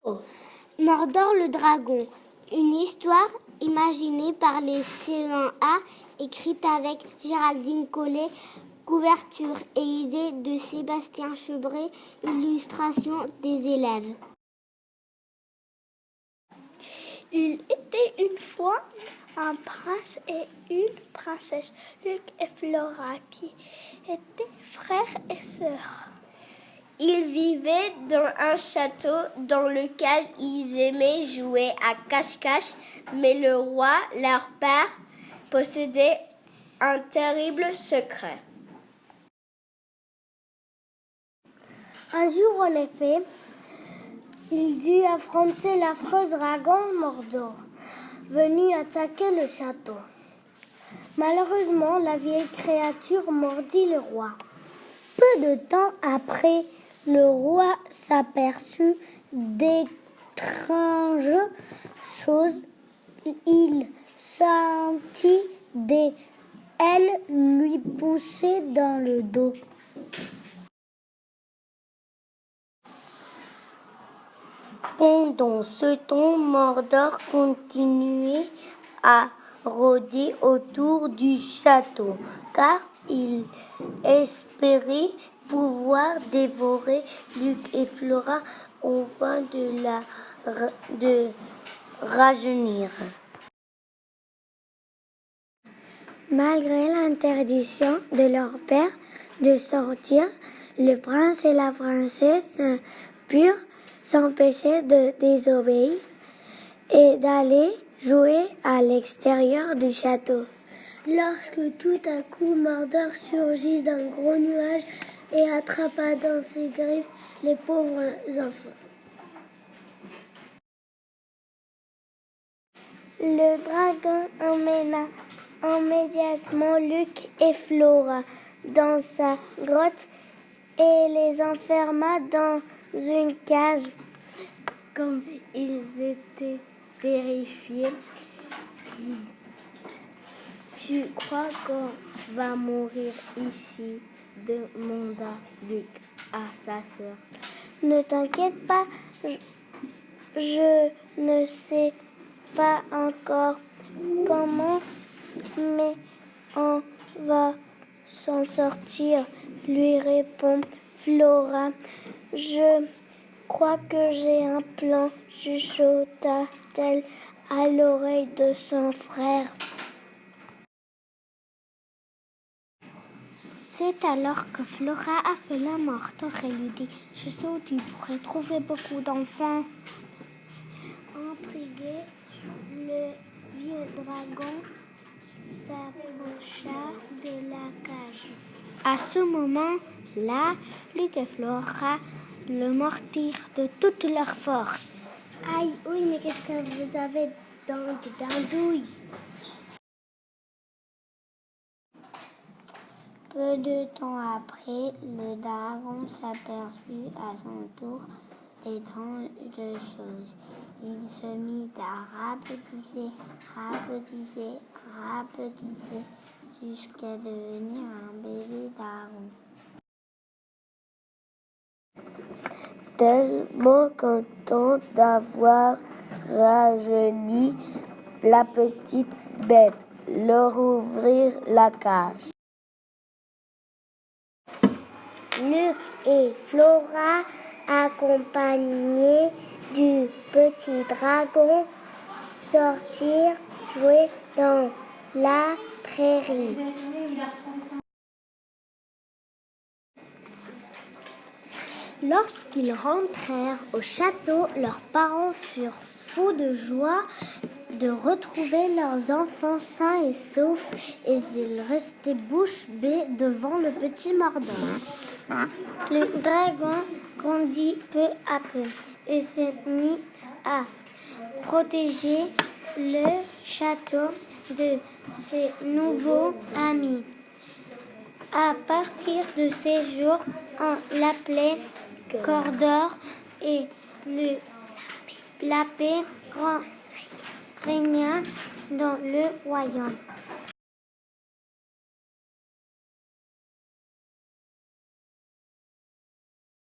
Mordor le dragon, une histoire imaginée par les C1A, écrite avec Géraldine Collet, couverture et idée de Sébastien Chebret, illustration des élèves. Il était une fois un prince et une princesse, Luc et Flora, qui étaient frères et sœurs. Ils vivaient dans un château dans lequel ils aimaient jouer à cache-cache, mais le roi, leur père, possédait un terrible secret. Un jour, en effet, il dut affronter l'affreux dragon Mordor, venu attaquer le château. Malheureusement, la vieille créature mordit le roi. Peu de temps après, le roi s'aperçut d'étranges choses. Il sentit des ailes lui pousser dans le dos. Pendant ce temps, Mordor continuait à rôder autour du château, car il espérait pouvoir dévorer Luc et Flora afin de rajeunir. Malgré l'interdiction de leur père de sortir, le prince et la princesse ne purent s'empêcher de désobéir et d'aller jouer à l'extérieur du château. Lorsque tout à coup Mordor surgit d'un gros nuage et attrapa dans ses griffes les pauvres enfants. Le dragon emmena immédiatement Luc et Flora dans sa grotte et les enferma dans une cage. Comme ils étaient terrifiés, tu crois qu'on va mourir ici, demanda Luc à sa sœur. Ne t'inquiète pas, je ne sais pas encore comment, mais on va s'en sortir, lui répond Flora. Je crois que j'ai un plan, chuchota-t-elle à l'oreille de son frère. C'est alors que Flora appela Mordor et lui dit « Je sais où tu pourrais trouver beaucoup d'enfants. » Intrigué, le vieux dragon s'approcha de la cage. À ce moment-là, Luc et Flora le mordirent de toute leur force. « Aïe, oui, mais qu'est-ce que vous avez dans des dindouilles ?» Peu de temps après, le dragon s'aperçut à son tour d'étranges choses. Il se mit à rapetisser, jusqu'à devenir un bébé dragon. Tellement content d'avoir rajeuni la petite bête, leur ouvrir la cage. Luc et Flora, accompagnés du petit dragon, sortirent jouer dans la prairie. Lorsqu'ils rentrèrent au château, leurs parents furent fous de joie de retrouver leurs enfants sains et saufs, et ils restaient bouche bée devant le petit Mordor. Le dragon grandit peu à peu et se mit à protéger le château de ses nouveaux amis. À partir de ces jours, on l'appelait Cordor et la paix régna dans le royaume.